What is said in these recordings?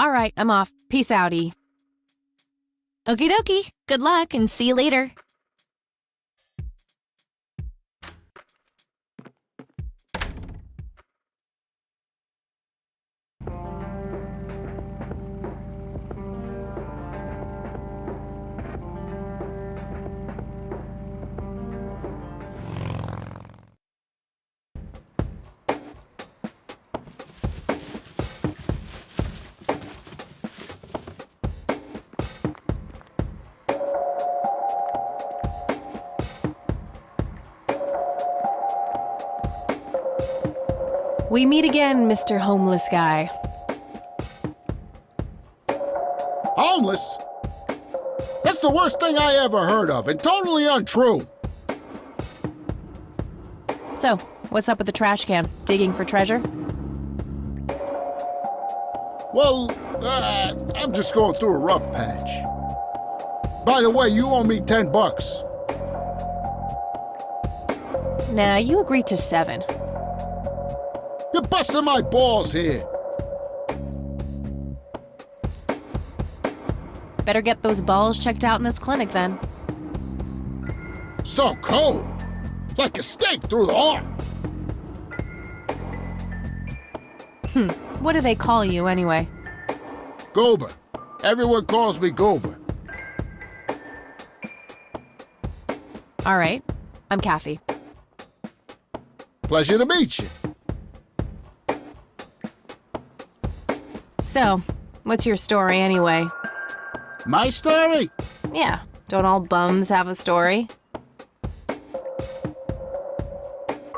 All right, I'm off. Peace outie. Okie dokie. Good luck and see you later. We meet again, Mr. Homeless Guy. Homeless? That's the worst thing I ever heard of, and totally untrue. So, what's up with the trash can? Digging for treasure? Well, I'm just going through a rough patch. By the way, you owe me $10. Nah, you agreed to 7. You're busting my balls here. Better get those balls checked out in this clinic then. So cold. Like a stake through the heart. What do they call you anyway? Goober. Everyone calls me Goober. All right, I'm Kathy. Pleasure to meet you. So, what's your story anyway? My story? Yeah, don't all bums have a story?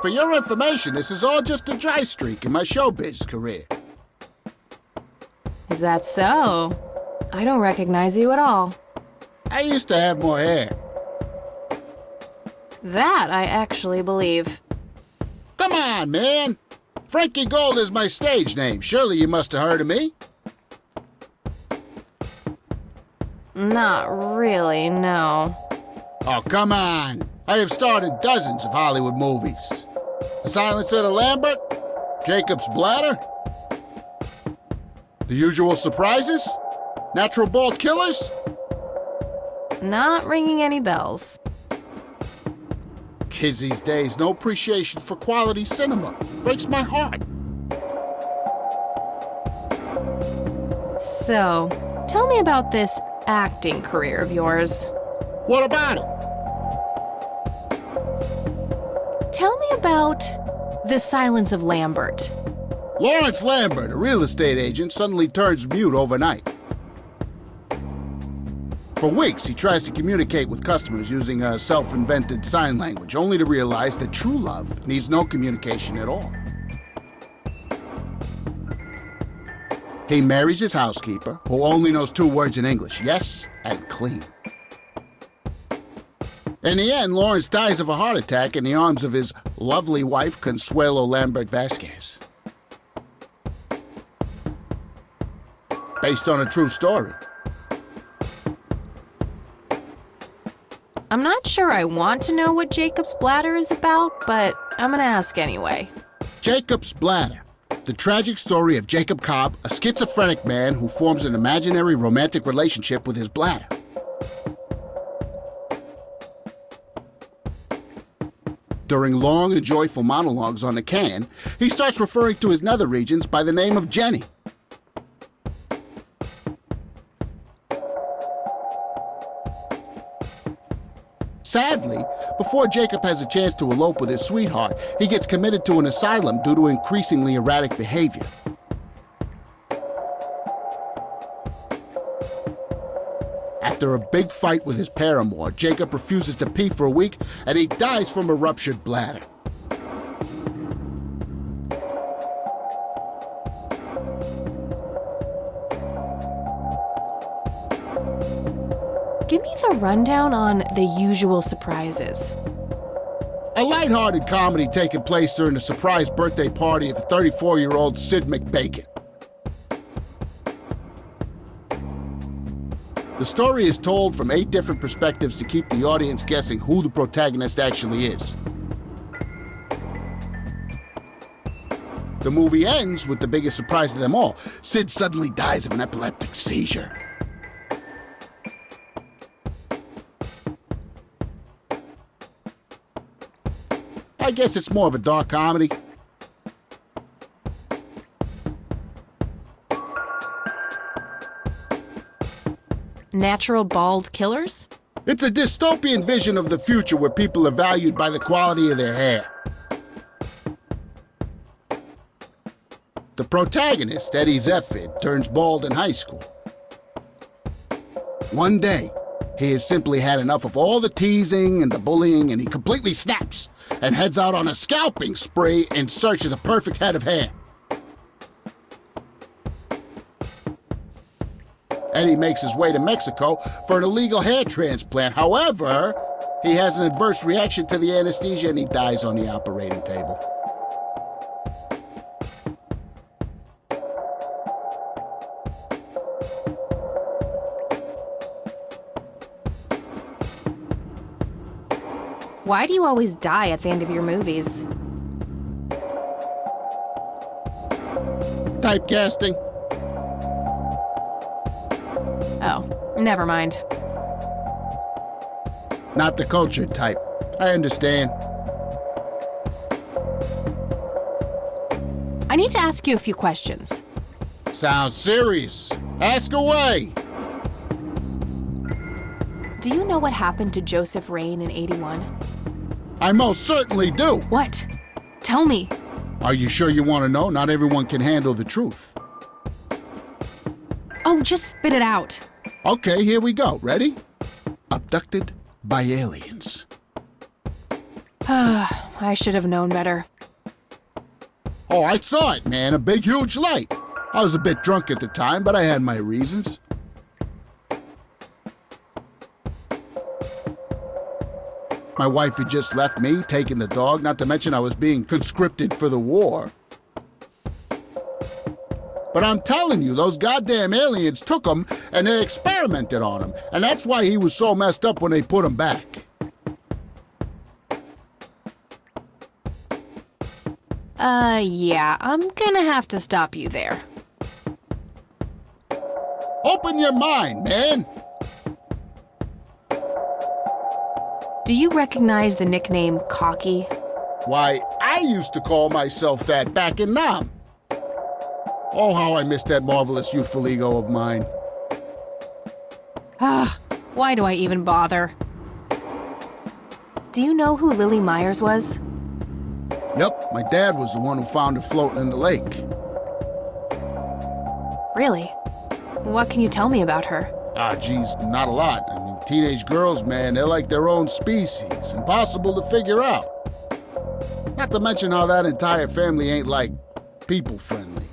For your information, this is all just a dry streak in my showbiz career. Is that so? I don't recognize you at all. I used to have more hair. That I actually believe. Come on, man. Frankie Gold is my stage name. Surely you must have heard of me. Not really, no. Oh, come on. I have starred in dozens of Hollywood movies. The Silence of the Lambert, Jacob's Bladder, The Usual Surprises, Natural Bald Killers. Not ringing any bells. Kids these days, no appreciation for quality cinema. Breaks my heart. So, tell me about this acting career of yours. What about it? Tell me about The Silence of Lambert. Lawrence Lambert, a real estate agent, suddenly turns mute overnight. For weeks, he tries to communicate with customers using a self-invented sign language, only to realize that true love needs no communication at all. He marries his housekeeper, who only knows 2 words in English, yes and clean. In the end, Lawrence dies of a heart attack in the arms of his lovely wife, Consuelo Lambert Vasquez. Based on a true story. I'm not sure I want to know what Jacob's Bladder is about, but I'm gonna ask anyway. Jacob's Bladder. The tragic story of Jacob Cobb, a schizophrenic man who forms an imaginary romantic relationship with his bladder. During long and joyful monologues on the can, he starts referring to his nether regions by the name of Jenny. Sadly, before Jacob has a chance to elope with his sweetheart, he gets committed to an asylum due to increasingly erratic behavior. After a big fight with his paramour, Jacob refuses to pee for a week, and he dies from a ruptured bladder. Give me the rundown on The Usual Surprises. A lighthearted comedy taking place during the surprise birthday party of 34-year-old Sid McBacon. The story is told from 8 different perspectives to keep the audience guessing who the protagonist actually is. The movie ends with the biggest surprise of them all. Sid suddenly dies of an epileptic seizure. I guess it's more of a dark comedy. Natural bald killers? It's a dystopian vision of the future where people are valued by the quality of their hair. The protagonist, Eddie Zephyr, turns bald in high school. One day, he has simply had enough of all the teasing and the bullying, and he completely snaps and heads out on a scalping spree in search of the perfect head of hair. Eddie makes his way to Mexico for an illegal hair transplant. However, he has an adverse reaction to the anesthesia and he dies on the operating table. Why do you always die at the end of your movies? Typecasting. Oh, never mind. Not the cultured type. I understand. I need to ask you a few questions. Sounds serious. Ask away. Do you know what happened to Joseph Rain in '81? I most certainly do. What? Tell me. Are you sure you want to know? Not everyone can handle the truth. Oh, just spit it out. Okay, here we go. Ready? Abducted by aliens. I should have known better. Oh, I saw it, man. A big, huge light. I was a bit drunk at the time, but I had my reasons. My wife had just left me, taking the dog, not to mention I was being conscripted for the war. But I'm telling you, those goddamn aliens took him and they experimented on him. And that's why he was so messed up when they put him back. Yeah, I'm gonna have to stop you there. Open your mind, man. Do you recognize the nickname Cocky? Why, I used to call myself that back in Nam. Oh, how I miss that marvelous youthful ego of mine. Why do I even bother? Do you know who Lily Myers was? Yep, my dad was the one who found her floating in the lake. Really? What can you tell me about her? Geez, not a lot. I mean, teenage girls, man, they're like their own species. Impossible to figure out. Not to mention how that entire family ain't, like, people-friendly.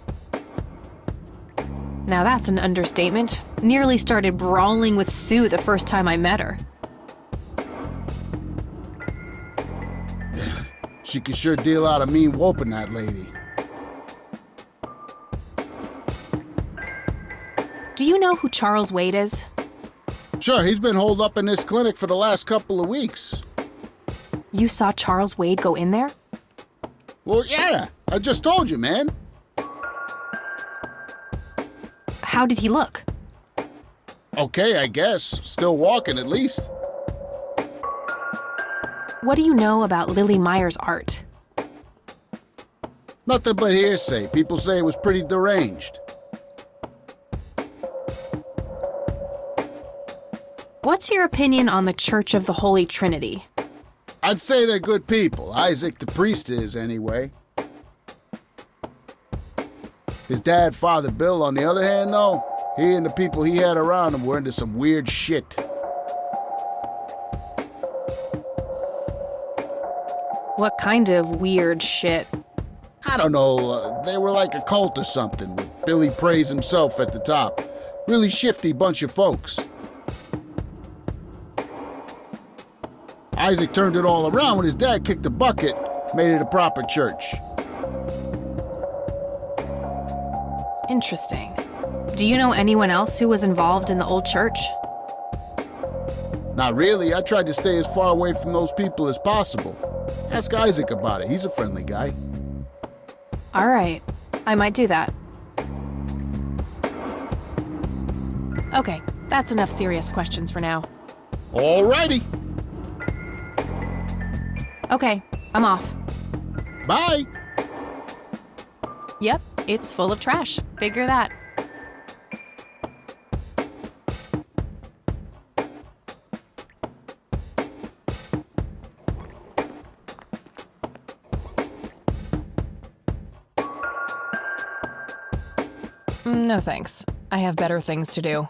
Now that's an understatement. Nearly started brawling with Sue the first time I met her. She could sure deal out a mean whooping, that lady. Do you know who Charles Wade is? Sure, he's been holed up in this clinic for the last couple of weeks. You saw Charles Wade go in there? Well, yeah, I just told you, man. How did he look? Okay, I guess. Still walking, at least. What do you know about Lily Myers' art? Nothing but hearsay. People say it was pretty deranged. What's your opinion on the Church of the Holy Trinity? I'd say they're good people. Isaac the priest is, anyway. His dad, Father Bill, on the other hand, though, he and the people he had around him were into some weird shit. What kind of weird shit? I don't know, they were like a cult or something, with Billy Praise himself at the top. Really shifty bunch of folks. Isaac turned it all around when his dad kicked the bucket, made it a proper church. Interesting. Do you know anyone else who was involved in the old church? Not really. I tried to stay as far away from those people as possible. Ask Isaac about it. He's a friendly guy. All right, I might do that. Okay, that's enough serious questions for now. Alrighty. Okay, I'm off. Bye. Yep, it's full of trash. Figure that. No thanks. I have better things to do.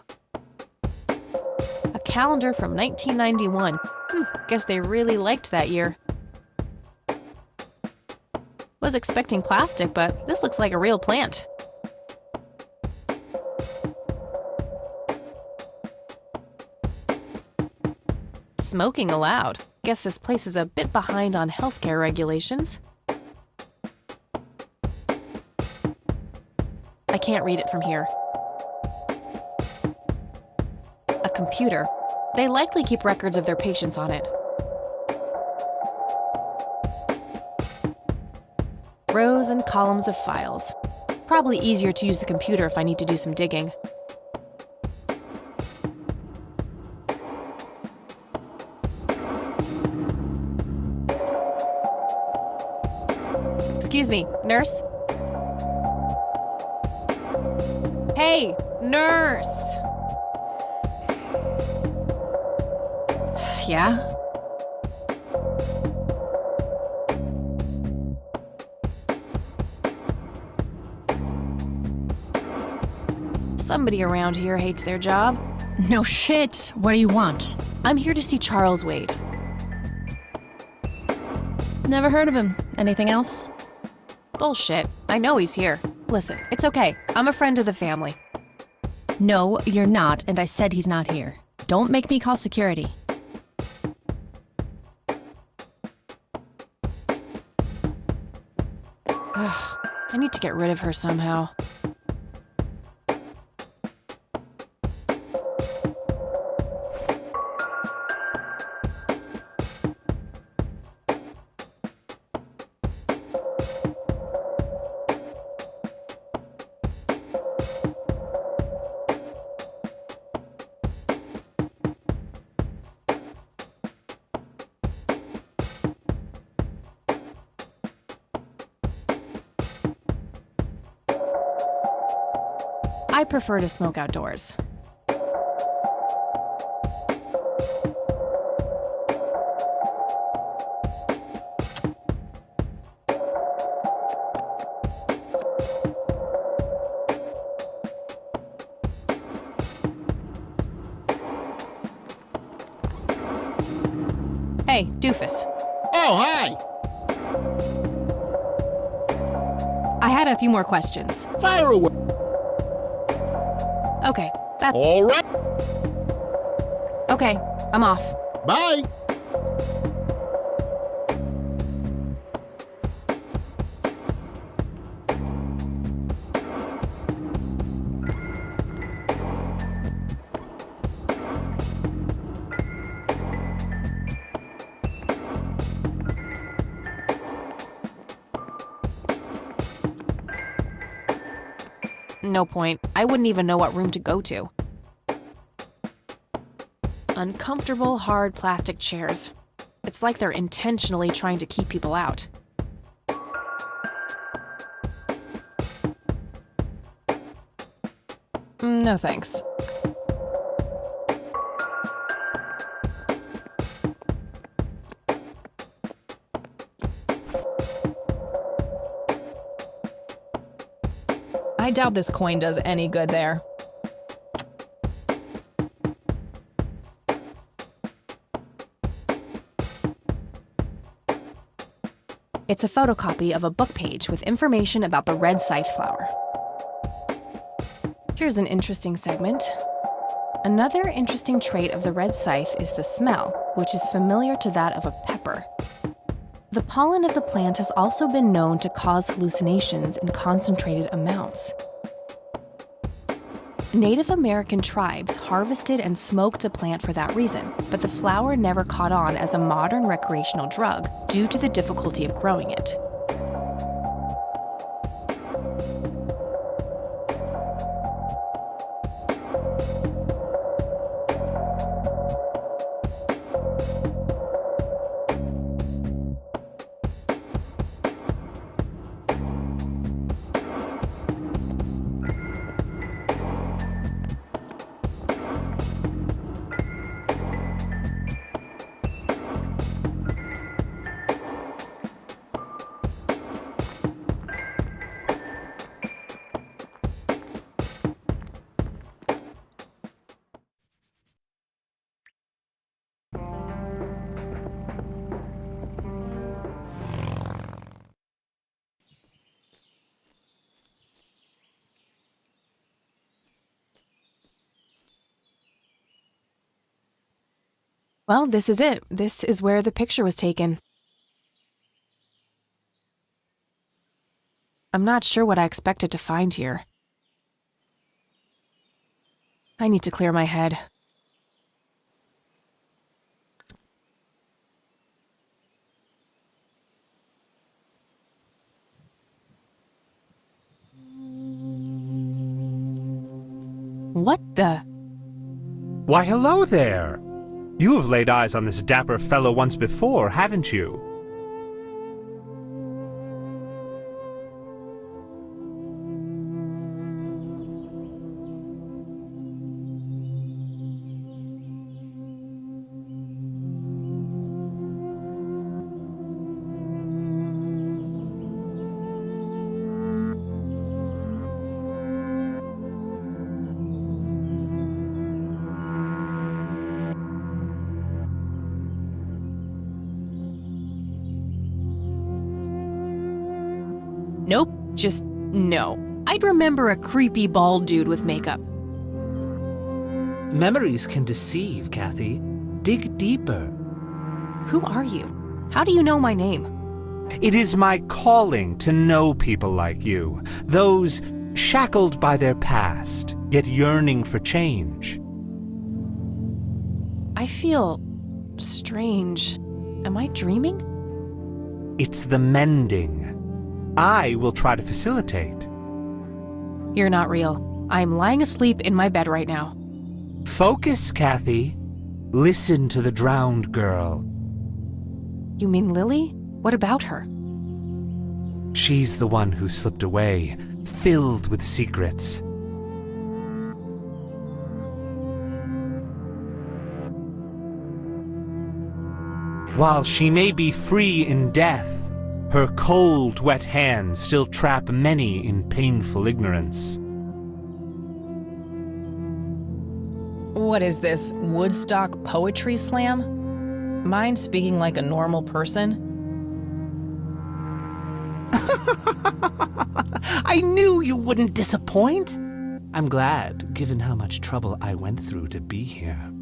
A calendar from 1991. Guess they really liked that year. Was expecting plastic, but this looks like a real plant. Smoking allowed. Guess this place is a bit behind on healthcare regulations. I can't read it from here. A computer. They likely keep records of their patients on it. Rows and columns of files. Probably easier to use the computer if I need to do some digging. Excuse me, nurse? Hey, nurse! Yeah? Somebody around here hates their job. No shit. What do you want? I'm here to see Charles Wade. Never heard of him. Anything else? Bullshit. I know he's here. Listen, it's okay. I'm a friend of the family. No, you're not, and I said he's not here. Don't make me call security. I need to get rid of her somehow. I prefer to smoke outdoors. Hey, doofus. Oh, hi. I had a few more questions. Fire away. Okay, that's All right. okay. I'm off. Bye. No point. I wouldn't even know what room to go to. Uncomfortable, hard plastic chairs. It's like they're intentionally trying to keep people out. No thanks. I doubt this coin does any good there. It's a photocopy of a book page with information about the red scythe flower. Here's an interesting segment. Another interesting trait of the red scythe is the smell, which is familiar to that of a pepper. The pollen of the plant has also been known to cause hallucinations in concentrated amounts. Native American tribes harvested and smoked the plant for that reason, but the flower never caught on as a modern recreational drug due to the difficulty of growing it. Well, this is it. This is where the picture was taken. I'm not sure what I expected to find here. I need to clear my head. What the? Why, hello there! You have laid eyes on this dapper fellow once before, haven't you? Nope, just no. I'd remember a creepy bald dude with makeup. Memories can deceive, Kathy. Dig deeper. Who are you? How do you know my name? It is my calling to know people like you, those shackled by their past, yet yearning for change. I feel strange. Am I dreaming? It's the mending. I will try to facilitate. You're not real. I'm lying asleep in my bed right now. Focus, Kathy. Listen to the drowned girl. You mean Lily? What about her? She's the one who slipped away, filled with secrets. While she may be free in death, her cold, wet hands still trap many in painful ignorance. What is this, Woodstock Poetry Slam? Mind speaking like a normal person? I knew you wouldn't disappoint. I'm glad, given how much trouble I went through to be here.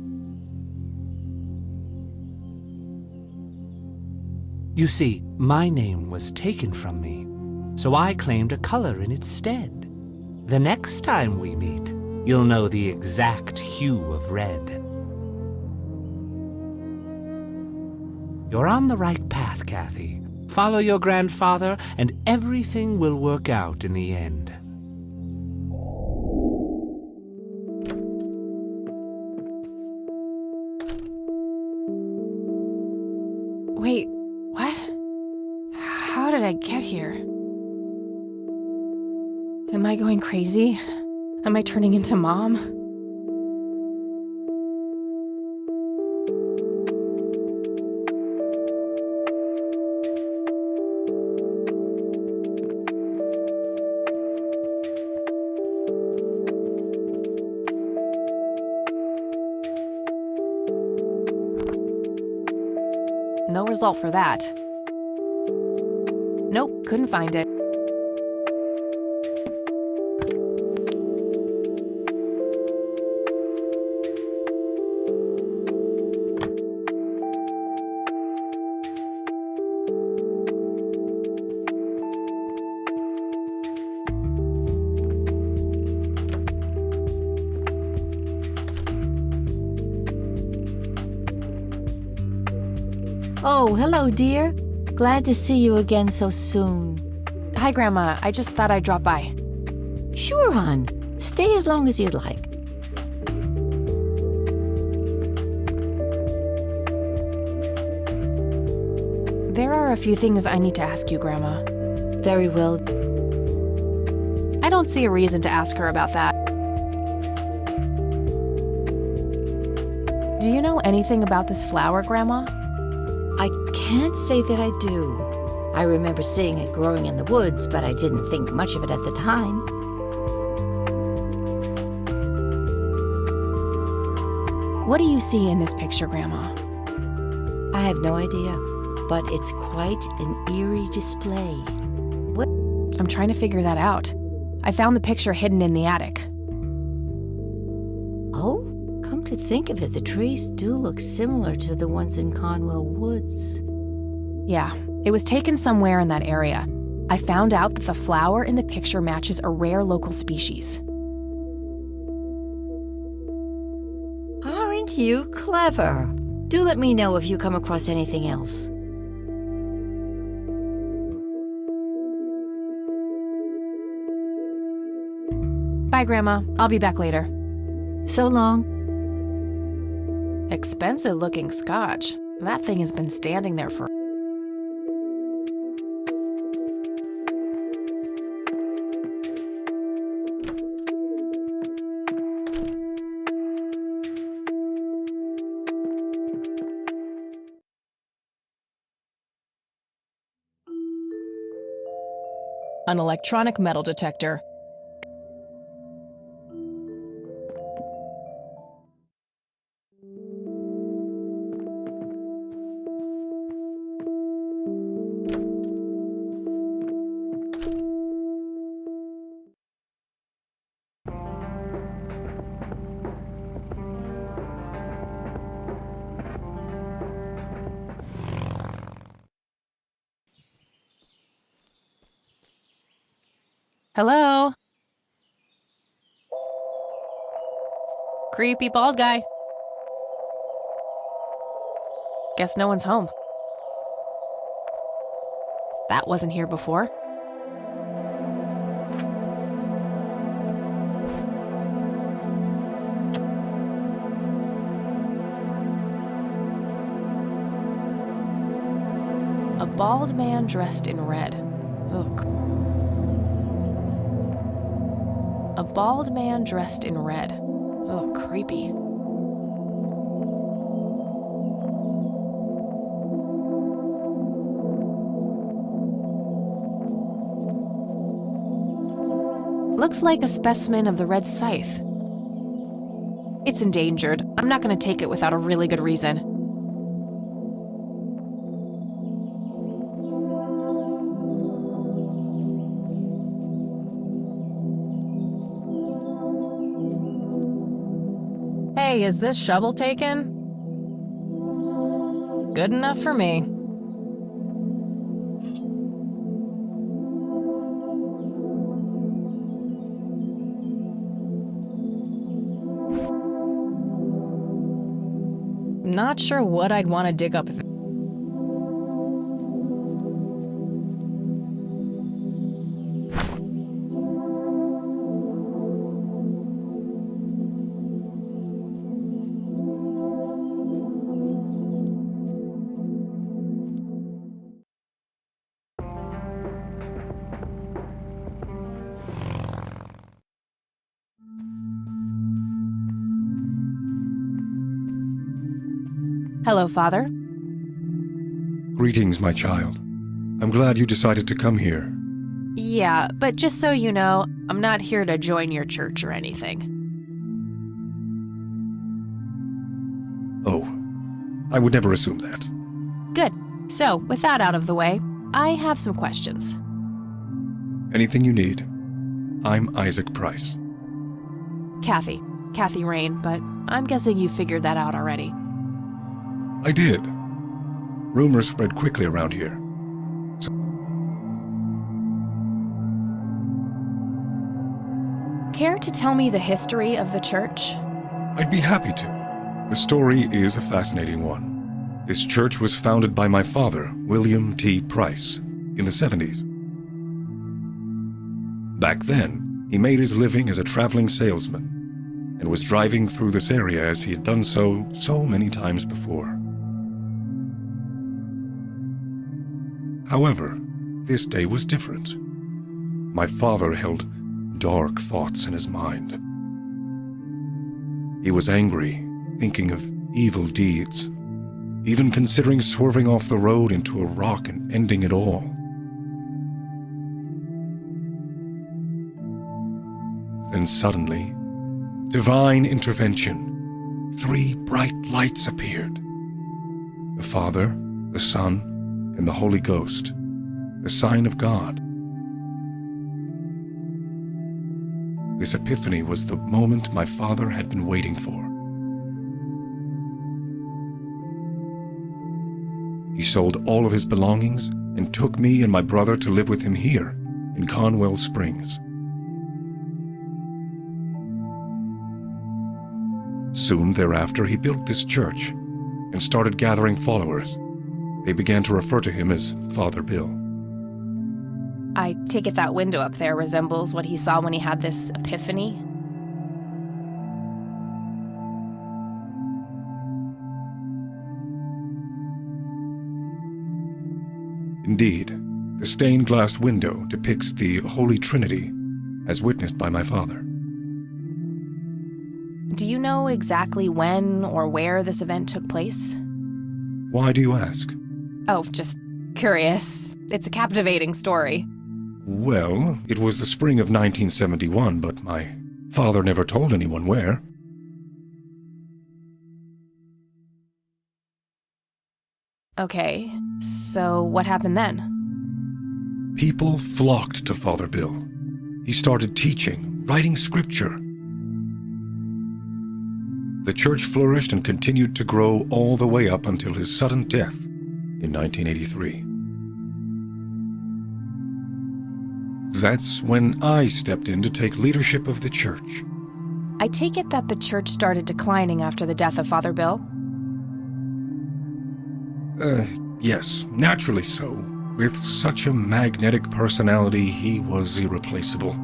You see, my name was taken from me, so I claimed a color in its stead. The next time we meet, you'll know the exact hue of red. You're on the right path, Kathy. Follow your grandfather, and everything will work out in the end. Wait, what? How did I get here? Am I going crazy? Am I turning into Mom? No result for that. Nope, couldn't find it. Oh, hello, dear. Glad to see you again so soon. Hi, Grandma. I just thought I'd drop by. Sure, hon. Stay as long as you'd like. There are a few things I need to ask you, Grandma. Very well. I don't see a reason to ask her about that. Do you know anything about this flower, Grandma? I can't say that I do. I remember seeing it growing in the woods, but I didn't think much of it at the time. What do you see in this picture, Grandma? I have no idea, but it's quite an eerie display. What? I'm trying to figure that out. I found the picture hidden in the attic. Oh, come to think of it, the trees do look similar to the ones in Conwell Woods. Yeah, it was taken somewhere in that area. I found out that the flower in the picture matches a rare local species. Aren't you clever? Do let me know if you come across anything else. Bye, Grandma. I'll be back later. So long. Expensive-looking scotch. That thing has been standing there for... An electronic metal detector. Hello? Creepy bald guy. Guess no one's home. That wasn't here before. A bald man dressed in red. Ugh. A bald man dressed in red. Oh, creepy. Looks like a specimen of the red scythe. It's endangered. I'm not going to take it without a really good reason. Hey, is this shovel taken? Good enough for me. Not sure what I'd want to dig up. Hello, Father. Greetings, my child. I'm glad you decided to come here. Yeah, but just so you know, I'm not here to join your church or anything. Oh, I would never assume that. Good. So, with that out of the way, I have some questions. Anything you need. I'm Isaac Price. Kathy Rain, but I'm guessing you figured that out already. I did. Rumors spread quickly around here. Care to tell me the history of the church? I'd be happy to. The story is a fascinating one. This church was founded by my father, William T. Price, in the 70s. Back then, he made his living as a traveling salesman and was driving through this area as he had done so many times before. However, this day was different. My father held dark thoughts in his mind. He was angry, thinking of evil deeds, even considering swerving off the road into a rock and ending it all. Then suddenly, divine intervention. 3 bright lights appeared. The Father, the Son, and the Holy Ghost, the sign of God. This epiphany was the moment my father had been waiting for. He sold all of his belongings and took me and my brother to live with him here in Conwell Springs. Soon thereafter, he built this church and started gathering followers. They began to refer to him as Father Bill. I take it that window up there resembles what he saw when he had this epiphany? Indeed, the stained glass window depicts the Holy Trinity as witnessed by my father. Do you know exactly when or where this event took place? Why do you ask? Oh, just curious. It's a captivating story. Well, it was the spring of 1971, but my father never told anyone where. Okay, so what happened then? People flocked to Father Bill. He started teaching, writing scripture. The church flourished and continued to grow all the way up until his sudden death in 1983. That's when I stepped in to take leadership of the church. I take it that the church started declining after the death of Father Bill? Yes, naturally so. With such a magnetic personality, he was irreplaceable.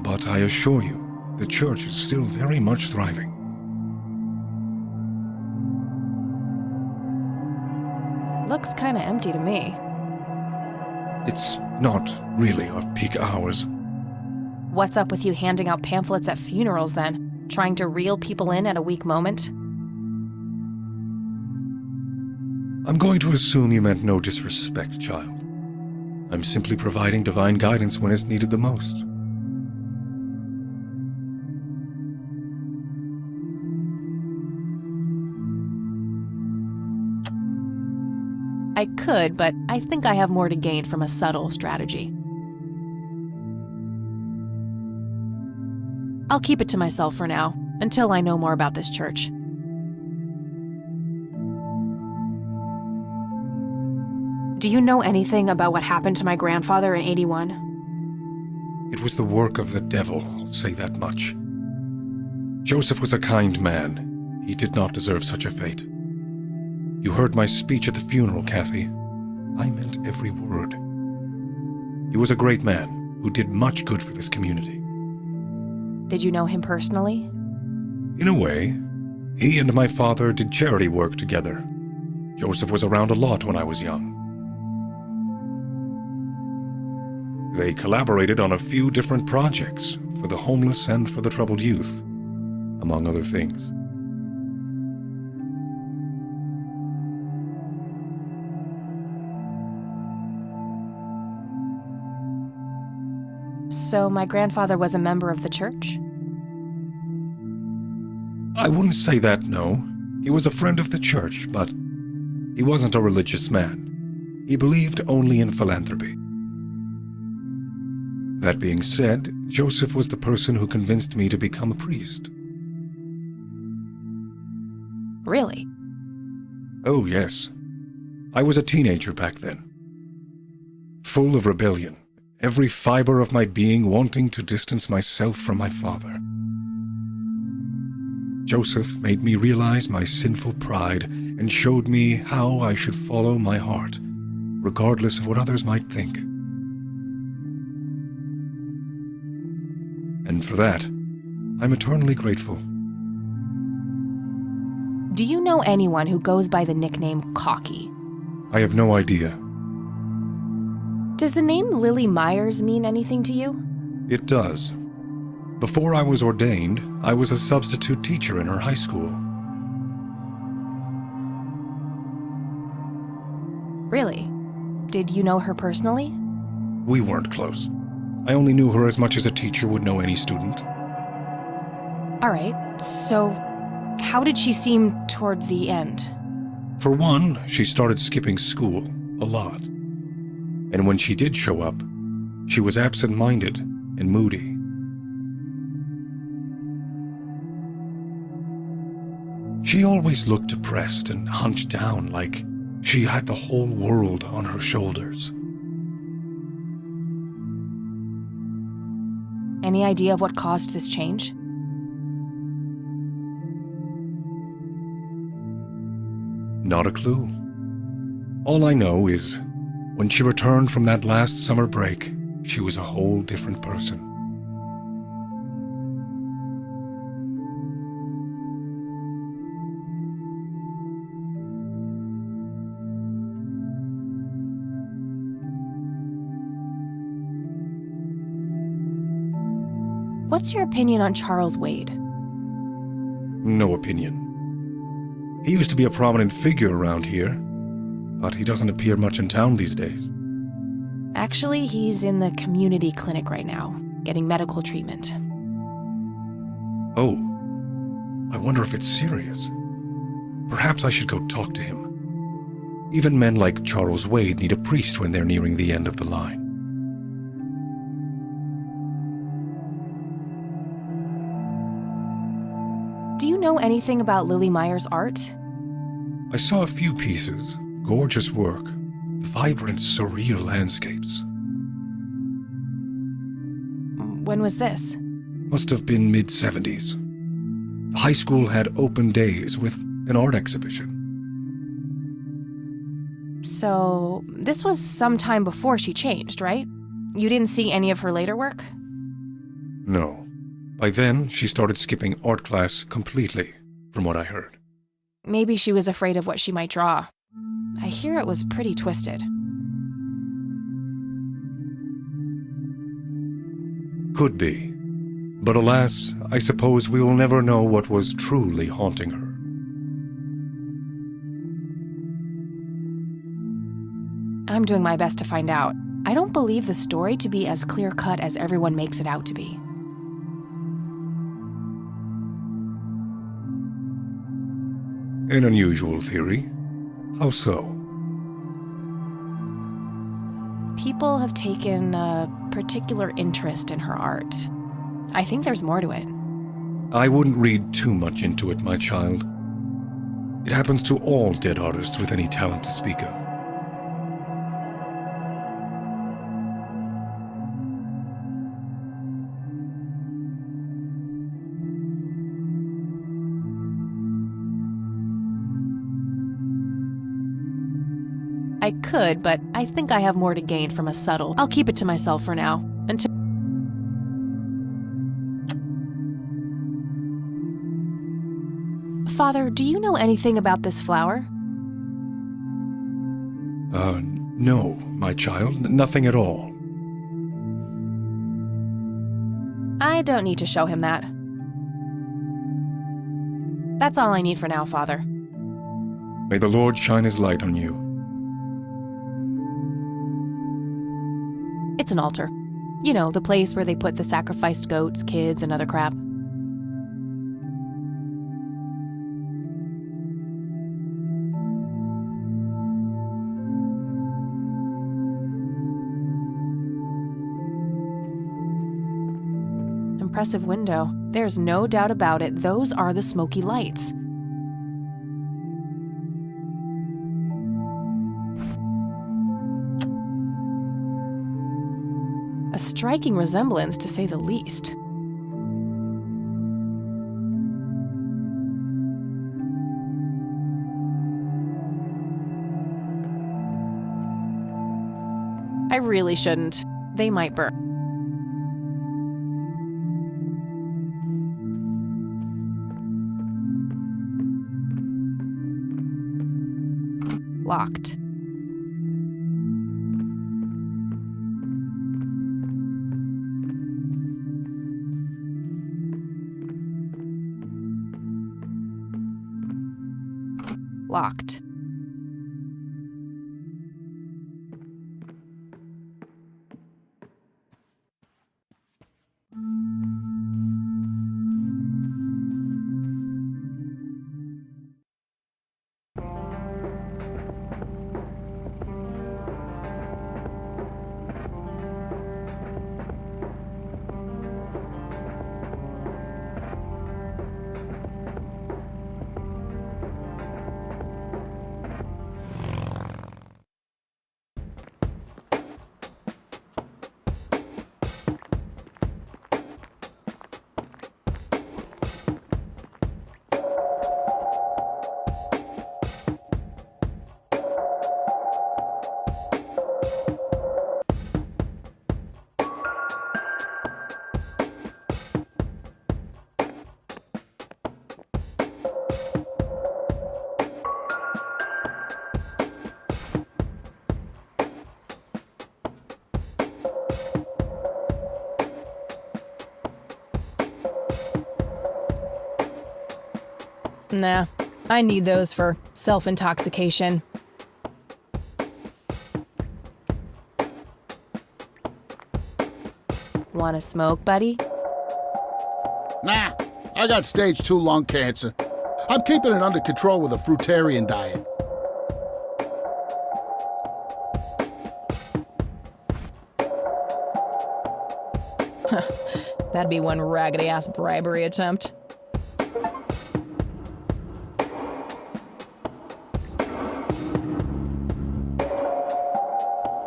But I assure you, the church is still very much thriving. Looks kinda empty to me. It's not really our peak hours. What's up with you handing out pamphlets at funerals then? Trying to reel people in at a weak moment? I'm going to assume you meant no disrespect, child. I'm simply providing divine guidance when it's needed the most. I could, but I think I have more to gain from a subtle strategy. I'll keep it to myself for now, until I know more about this church. Do you know anything about what happened to my grandfather in '81? It was the work of the devil, I'll say that much. Joseph was a kind man. He did not deserve such a fate. You heard my speech at the funeral, Kathy. I meant every word. He was a great man who did much good for this community. Did you know him personally? In a way, he and my father did charity work together. Joseph was around a lot when I was young. They collaborated on a few different projects for the homeless and for the troubled youth, among other things. So my grandfather was a member of the church? I wouldn't say that, no. He was a friend of the church, but he wasn't a religious man. He believed only in philanthropy. That being said, Joseph was the person who convinced me to become a priest. Really? Oh, yes. I was a teenager back then. Full of rebellion, every fiber of my being wanting to distance myself from my father. Joseph made me realize my sinful pride and showed me how I should follow my heart, regardless of what others might think. And for that, I'm eternally grateful. Do you know anyone who goes by the nickname Cocky? I have no idea. Does the name Lily Myers mean anything to you? It does. Before I was ordained, I was a substitute teacher in her high school. Really? Did you know her personally? We weren't close. I only knew her as much as a teacher would know any student. All right, so how did she seem toward the end? For one, she started skipping school a lot. And when she did show up, she was absent-minded and moody. She always looked depressed and hunched down like She had the whole world on her shoulders. Any idea of what caused this change? Not a clue. All I know is, when she returned from that last summer break, she was a whole different person. What's your opinion on Charles Wade? No opinion. He used to be a prominent figure around here, but he doesn't appear much in town these days. Actually, he's in the community clinic right now, getting medical treatment. Oh, I wonder if it's serious. Perhaps I should go talk to him. Even men like Charles Wade need a priest when they're nearing the end of the line. Do you know anything about Lily Meyer's art? I saw a few pieces, gorgeous work, vibrant, surreal landscapes. When was this? Must have been mid-70s. The high school had open days with an art exhibition. So, this was some time before she changed, right? You didn't see any of her later work? No. By then, she started skipping art class completely, from what I heard. Maybe she was afraid of what she might draw. I hear it was pretty twisted. Could be. But alas, I suppose we will never know what was truly haunting her. I'm doing my best to find out. I don't believe the story to be as clear-cut as everyone makes it out to be. An unusual theory. How so? People have taken a particular interest in her art. I think there's more to it. I wouldn't read too much into it, my child. It happens to all dead artists with any talent to speak of. I could, but I think I have more to gain from a subtle. I'll keep it to myself for now. Until Father, do you know anything about this flower? No, my child, nothing at all. I don't need to show him that. That's all I need for now, Father. May the Lord shine his light on you. It's an altar. You know, the place where they put the sacrificed goats, kids, and other crap. Impressive window. There's no doubt about it, those are the smoky lights. A striking resemblance, to say the least. I really shouldn't. They might burn. Locked. Locked. Nah, I need those for self-intoxication. Want to smoke, buddy? Nah, I got stage 2 lung cancer. I'm keeping it under control with a fruitarian diet. That'd be one raggedy-ass bribery attempt.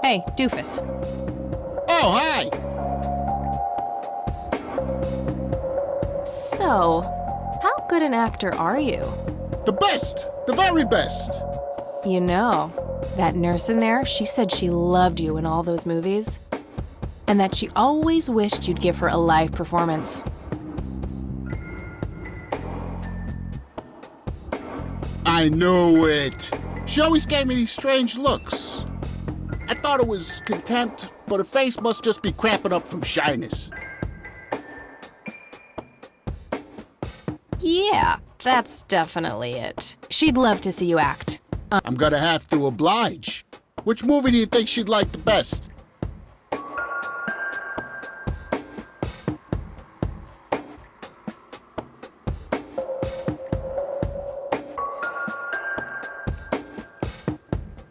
Hey, doofus. Oh, hi! So, how good an actor are you? The best! The very best! You know, that nurse in there, she said she loved you in all those movies. And that she always wished you'd give her a live performance. I knew it! She always gave me these strange looks. I thought it was contempt, but her face must just be cramping up from shyness. Yeah, that's definitely it. She'd love to see you act. I'm gonna have to oblige. Which movie do you think she'd like the best?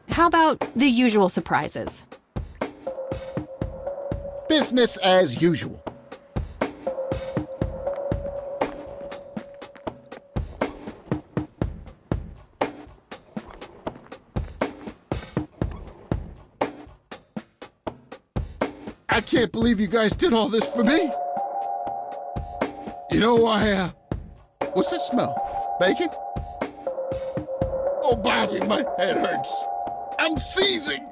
How about The Usual Surprises? Business as usual. I can't believe you guys did all this for me. You know, what's this smell? Bacon? Oh, Bobby, my head hurts. I'm seizing.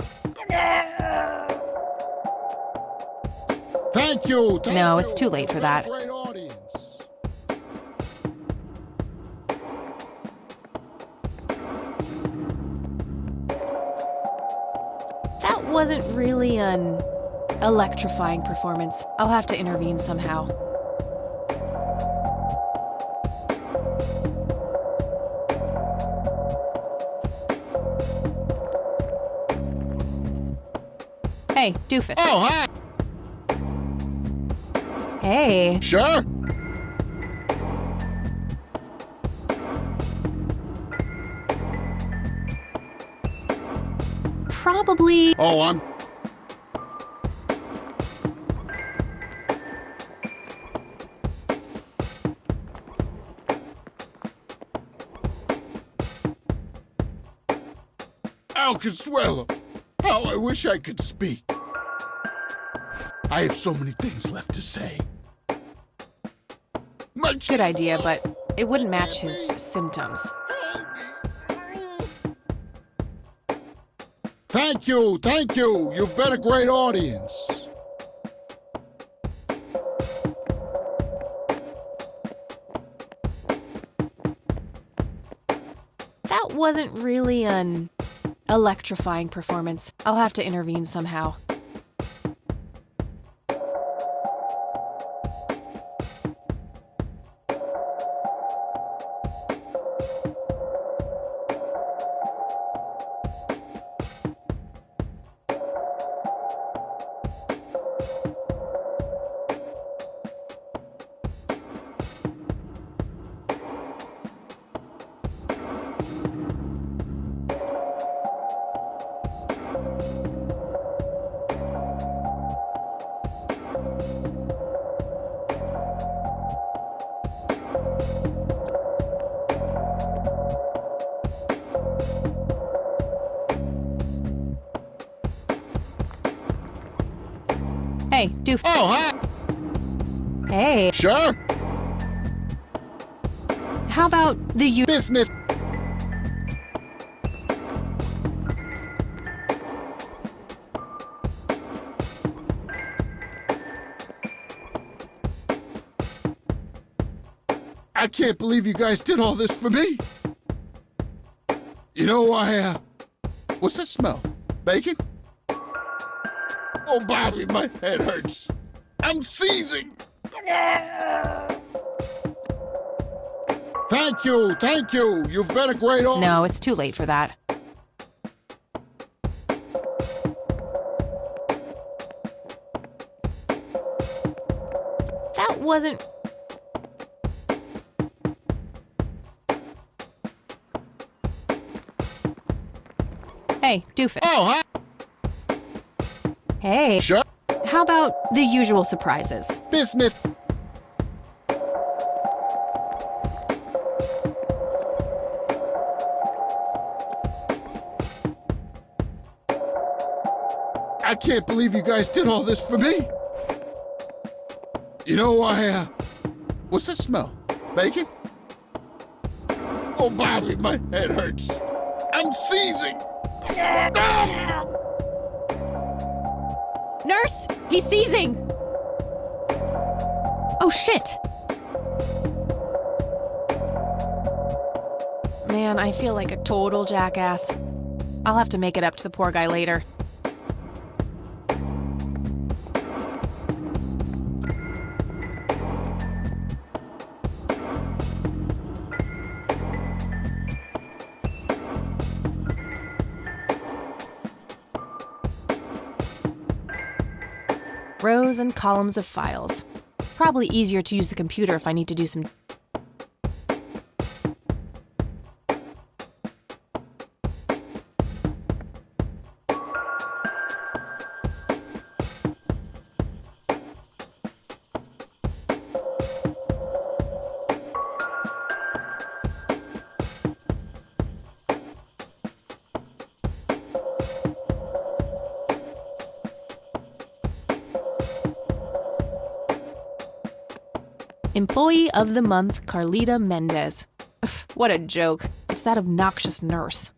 Thank you. No, it's too late for that. Great audience. That wasn't really an electrifying performance. I'll have to intervene somehow. Hey, doofus. Oh, hi. Hey. Sure. Probably. Oh, I'm... Al Consuelo, how I wish I could speak. I have so many things left to say. Good idea, but it wouldn't match his symptoms. Thank you, thank you. You've been a great audience. That wasn't really an electrifying performance. I'll have to intervene somehow. Hey, doof. Oh, hi. Hey. Sure. How about the Business. I can't believe you guys did all this for me. You know, what's this smell? Bacon? Oh, Bobby, my head hurts. I'm seizing. Thank you, thank you. You've been a great old... No, it's too late for that. That wasn't... Hey, doofus. Oh, hi. Hey, Shut how about the usual surprises? business. I can't believe you guys did all this for me. You know, what's that smell? Bacon? Oh, Bobby, my head hurts. I'm seizing. Nurse, he's seizing! Oh, shit! Man, I feel like a total jackass. I'll have to make it up to the poor guy later. Rows and columns of files. Probably easier to use the computer if I need to do some... Employee of the Month, Carlita Mendez. Ugh, what a joke. It's that obnoxious nurse.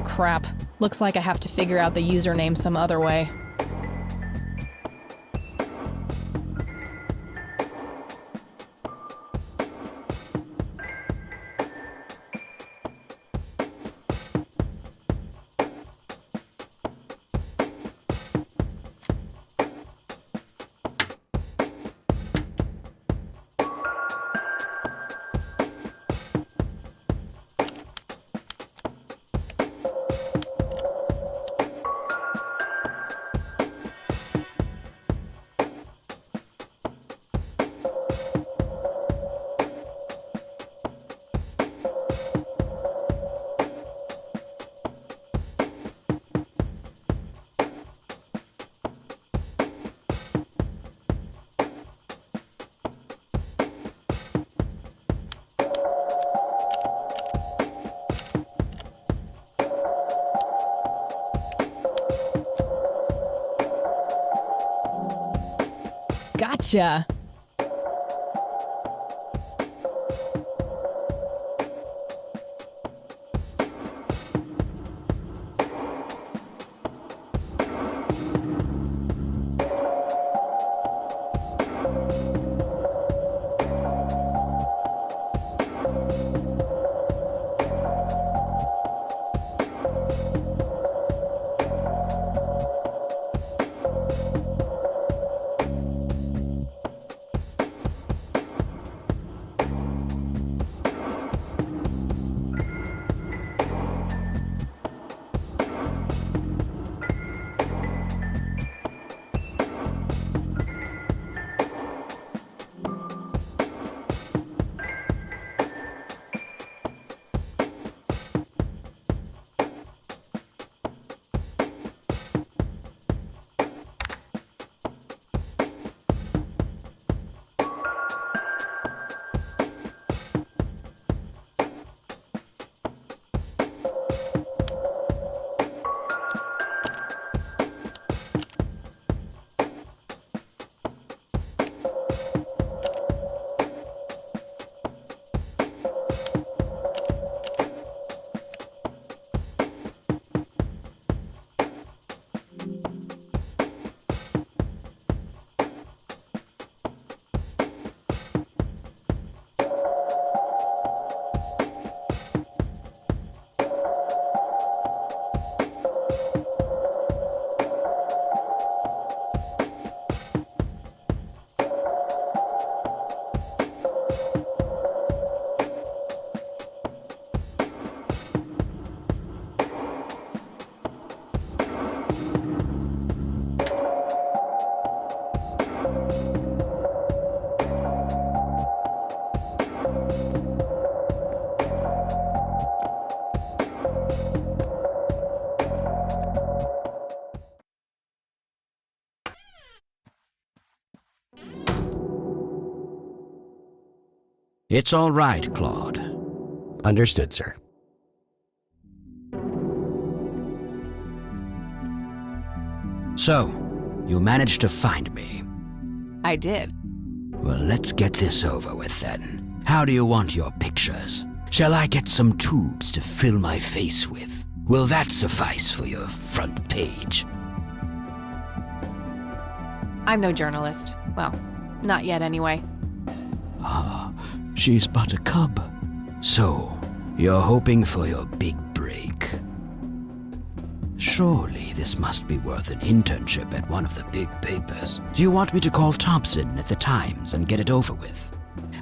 Crap. Looks like I have to figure out the username some other way. Gotcha. It's all right, Claude. Understood, sir. So, you managed to find me. I did. Well, let's get this over with then. How do you want your pictures? Shall I get some tubes to fill my face with? Will that suffice for your front page? I'm no journalist. Well, not yet anyway. Ah, she's but a cub. So, you're hoping for your big break. Surely this must be worth an internship at one of the big papers. Do you want me to call Thompson at the Times and get it over with?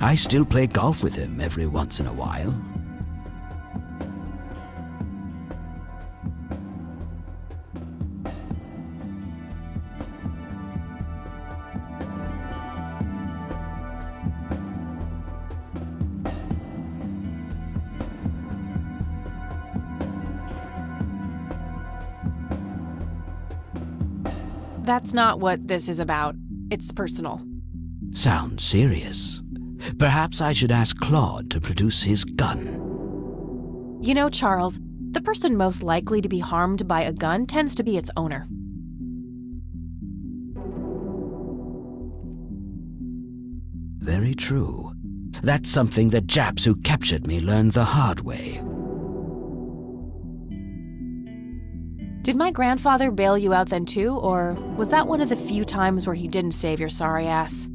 I still play golf with him every once in a while. That's not what this is about. It's personal. Sounds serious. Perhaps I should ask Claude to produce his gun. You know, Charles, the person most likely to be harmed by a gun tends to be its owner. Very true. That's something the Japs who captured me learned the hard way. Did my grandfather bail you out then too, or was that one of the few times where he didn't save your sorry ass?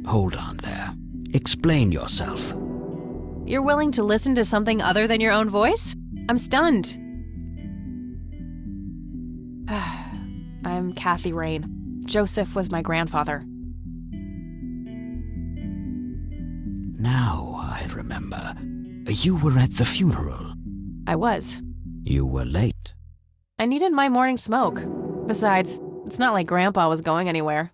Hold on there. Explain yourself. You're willing to listen to something other than your own voice? I'm stunned. I'm Kathy Rain. Joseph was my grandfather. Now I remember. You were at the funeral. I was. You were late. I needed my morning smoke. Besides, it's not like Grandpa was going anywhere.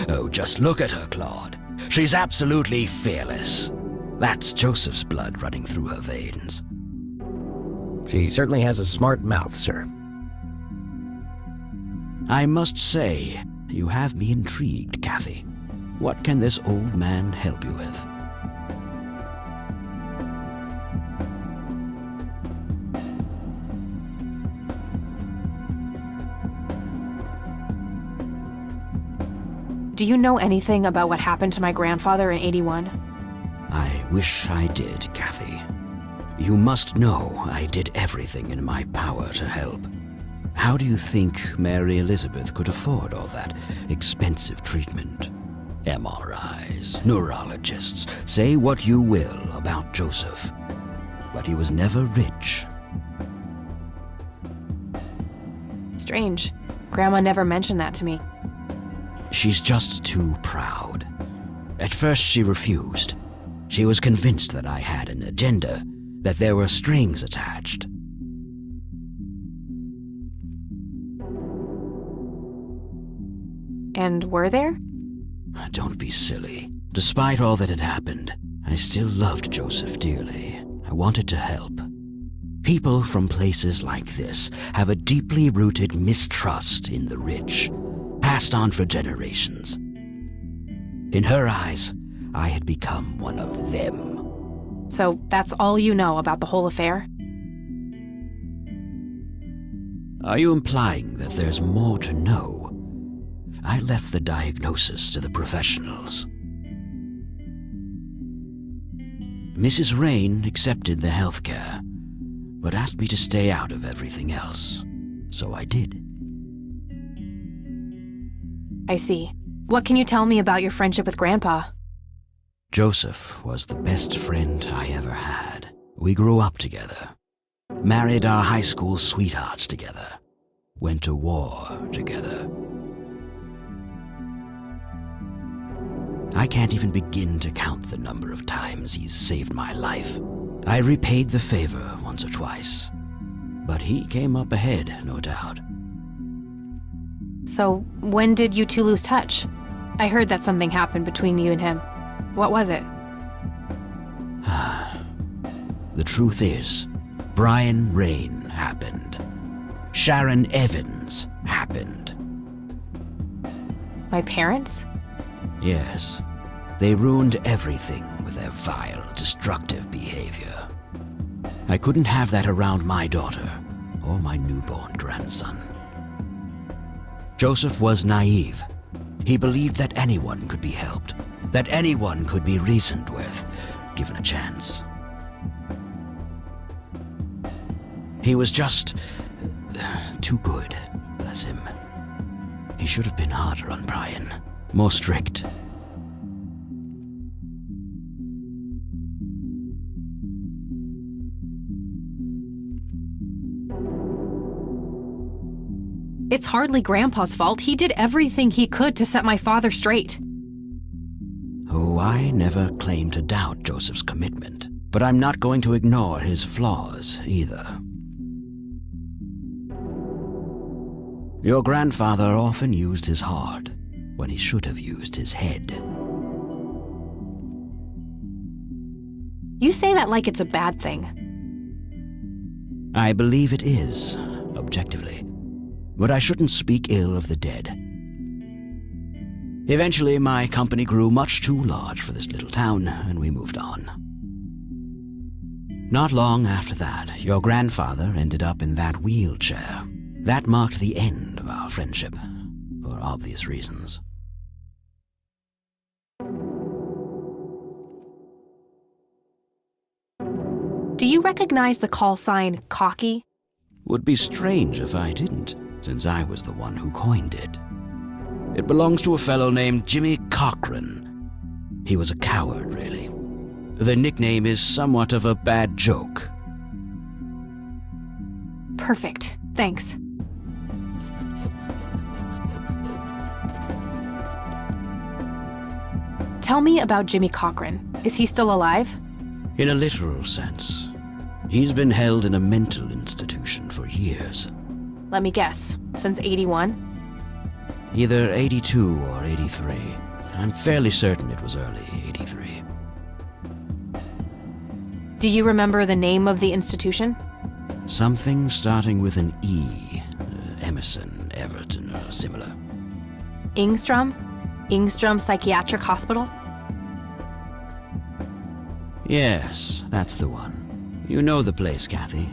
Oh, just look at her, Claude. She's absolutely fearless. That's Joseph's blood running through her veins. She certainly has a smart mouth, sir. I must say, you have me intrigued, Kathy. What can this old man help you with? Do you know anything about what happened to my grandfather in '81? I wish I did, Kathy. You must know I did everything in my power to help. How do you think Mary Elizabeth could afford all that expensive treatment? MRIs, neurologists, say what you will about Joseph, but he was never rich. Strange. Grandma never mentioned that to me. She's just too proud. At first she refused. She was convinced that I had an agenda, that there were strings attached. And were there? Don't be silly. Despite all that had happened, I still loved Joseph dearly. I wanted to help. People from places like this have a deeply rooted mistrust in the rich, passed on for generations. In her eyes, I had become one of them. So that's all you know about the whole affair? Are you implying that there's more to know? I left the diagnosis to the professionals. Mrs. Rain accepted the health care, but asked me to stay out of everything else. So I did. I see. What can you tell me about your friendship with Grandpa? Joseph was the best friend I ever had. We grew up together, married our high school sweethearts together, went to war together. I can't even begin to count the number of times he's saved my life. I repaid the favor once or twice, but he came up ahead, no doubt. So, when did you two lose touch? I heard that something happened between you and him. What was it? The truth is, Brian Rain happened. Sharon Evans happened. happened. My parents? Yes, they ruined everything with their vile, destructive behavior. I couldn't have that around my daughter or my newborn grandson. Joseph was naive. He believed that anyone could be helped, that anyone could be reasoned with, given a chance. He was just too good, bless him. He should have been harder on Brian, more strict. It's hardly Grandpa's fault. He did everything he could to set my father straight. Oh, I never claimed to doubt Joseph's commitment, but I'm not going to ignore his flaws either. Your grandfather often used his heart when he should have used his head. You say that like it's a bad thing. I believe it is, objectively, but I shouldn't speak ill of the dead. Eventually, my company grew much too large for this little town, and we moved on. Not long after that, your grandfather ended up in that wheelchair. That marked the end of our friendship, for obvious reasons. Do you recognize the call sign Cocky? Would be strange if I didn't, since I was the one who coined it. It belongs to a fellow named Jimmy Cochran. He was a coward, really. The nickname is somewhat of a bad joke. Perfect. Thanks. Tell me about Jimmy Cochran. Is he still alive? In a literal sense. He's been held in a mental institution for years. Let me guess. Since 81? Either 82 or 83. I'm fairly certain it was early 83. Do you remember the name of the institution? Something starting with an E. Emerson, Everton, or similar. Ingstrom? Ingstrom Psychiatric Hospital? Yes, that's the one. You know the place, Kathy.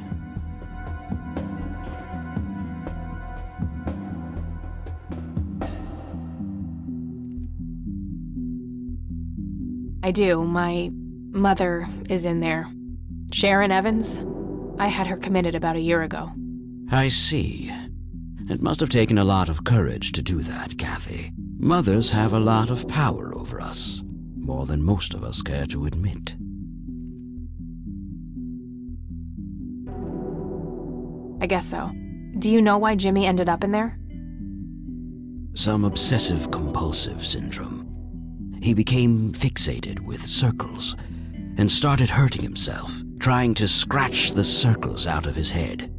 I do. My mother is in there. Sharon Evans? I had her committed about a year ago. I see. It must have taken a lot of courage to do that, Kathy. Mothers have a lot of power over us, more than most of us care to admit. I guess so. Do you know why Jimmy ended up in there? Some obsessive-compulsive syndrome. He became fixated with circles and started hurting himself, trying to scratch the circles out of his head.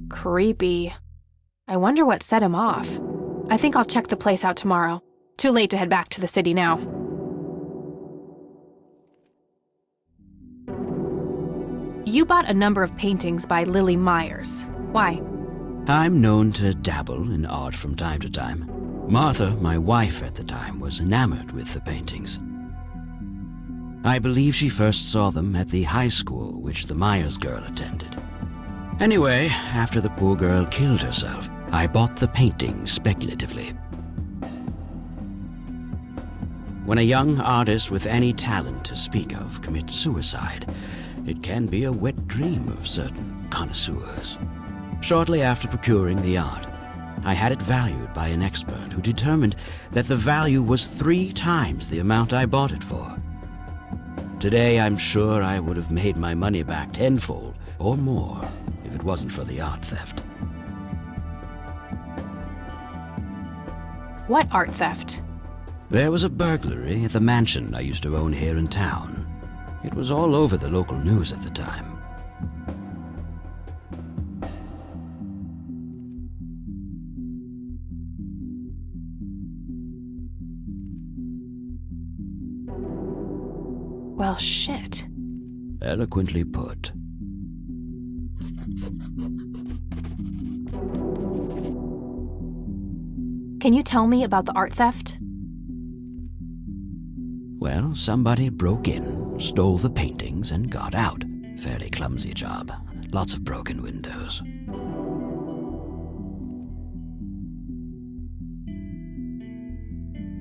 Creepy. I wonder what set him off. I think I'll check the place out tomorrow. Too late to head back to the city now. You bought a number of paintings by Lily Myers. Why? I'm known to dabble in art from time to time. Martha, my wife at the time, was enamored with the paintings. I believe she first saw them at the high school which the Myers girl attended. Anyway, after the poor girl killed herself, I bought the paintings speculatively. When a young artist with any talent to speak of commits suicide, it can be a wet dream of certain connoisseurs. Shortly after procuring the art, I had it valued by an expert who determined that the value was 3 times the amount I bought it for. Today, I'm sure I would have made my money back tenfold or more if it wasn't for the art theft. What art theft? There was a burglary at the mansion I used to own here in town. It was all over the local news at the time. Well, shit. Eloquently put. Can you tell me about the art theft? Well, somebody broke in, stole the paintings, and got out. Fairly clumsy job. Lots of broken windows.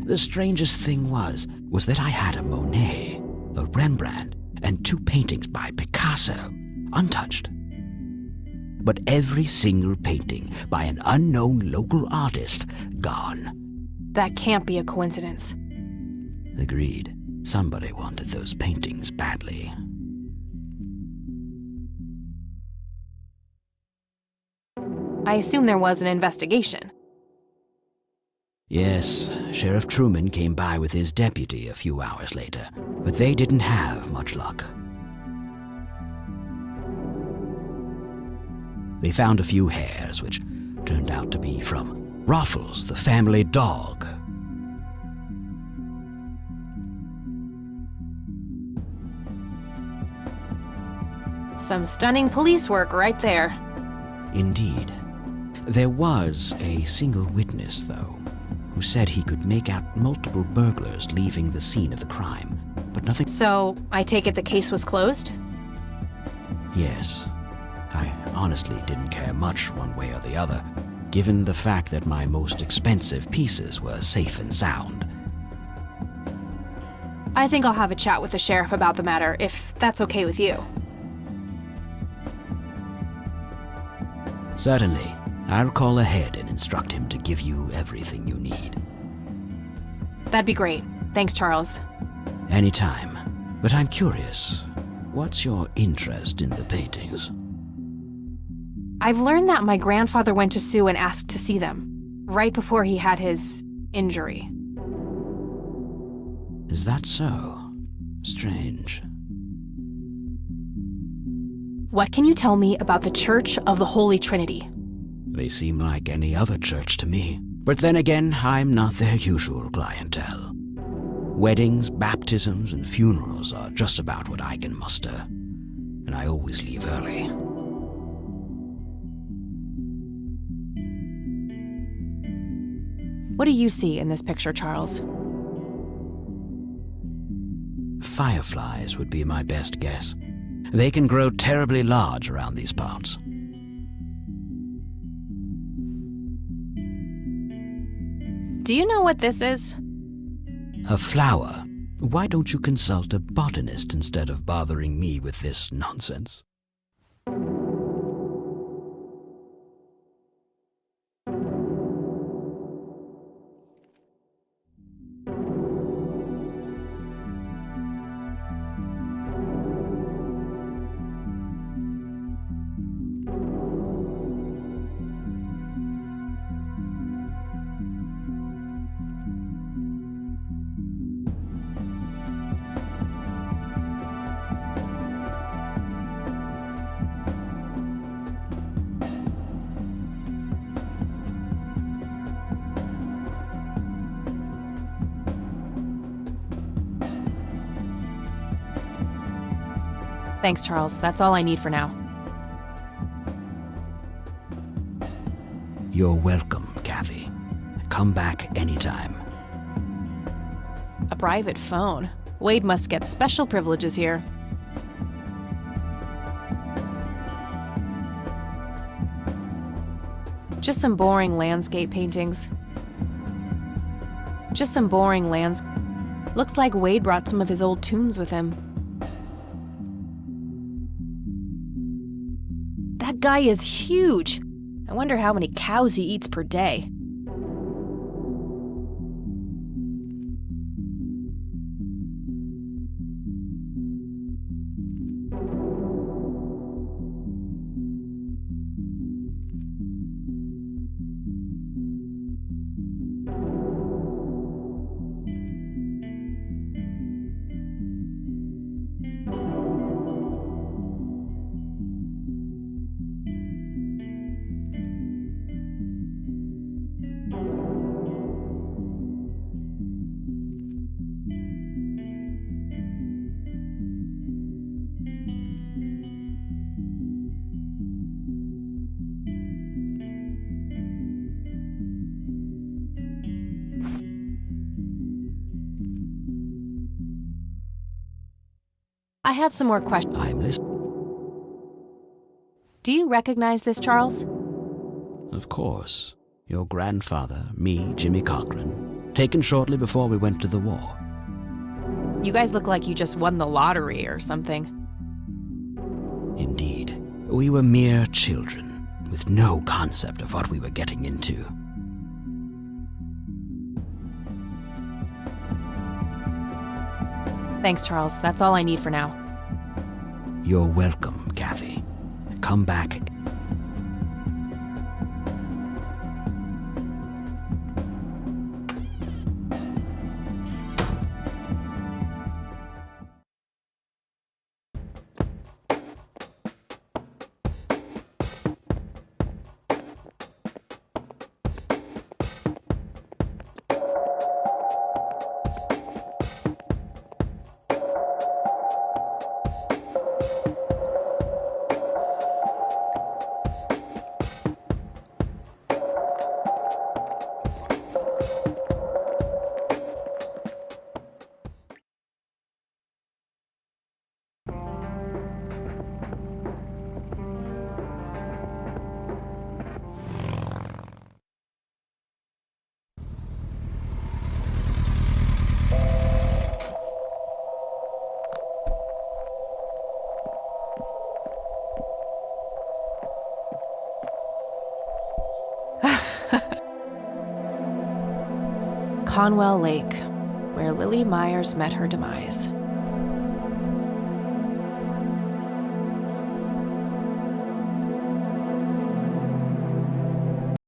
The strangest thing was that I had a Monet, a Rembrandt, and 2 paintings by Picasso, untouched. But every single painting by an unknown local artist, gone. That can't be a coincidence. Agreed. Somebody wanted those paintings badly. I assume there was an investigation. Yes, Sheriff Truman came by with his deputy a few hours later, but they didn't have much luck. They found a few hairs, which turned out to be from Ruffles, the family dog. Some stunning police work right there. Indeed. There was a single witness, though, who said he could make out multiple burglars leaving the scene of the crime, but nothing. So, I take it the case was closed? Yes. I honestly didn't care much one way or the other, given the fact that my most expensive pieces were safe and sound. I think I'll have a chat with the sheriff about the matter, if that's okay with you. Certainly. I'll call ahead and instruct him to give you everything you need. That'd be great. Thanks, Charles. Anytime. But I'm curious, what's your interest in the paintings? I've learned that my grandfather went to Sue and asked to see them, right before he had his injury. Is that so? Strange. What can you tell me about the Church of the Holy Trinity? They seem like any other church to me. But then again, I'm not their usual clientele. Weddings, baptisms, and funerals are just about what I can muster. And I always leave early. What do you see in this picture, Charles? Fireflies would be my best guess. They can grow terribly large around these parts. Do you know what this is? A flower. Why don't you consult a botanist instead of bothering me with this nonsense? Thanks, Charles. That's all I need for now. You're welcome, Kathy. Come back anytime. A private phone. Wade must get special privileges here. Just some boring landscape paintings. Looks like Wade brought some of his old tunes with him. That guy is huge. I wonder how many cows he eats per day. I had some more questions. I'm listening. Do you recognize this, Charles? Of course. Your grandfather, me, Jimmy Cochran, taken shortly before we went to the war. You guys look like you just won the lottery or something. Indeed. We were mere children, with no concept of what we were getting into. Thanks, Charles. That's all I need for now. You're welcome, Kathy. Come back. Conwell Lake, where Lily Myers met her demise.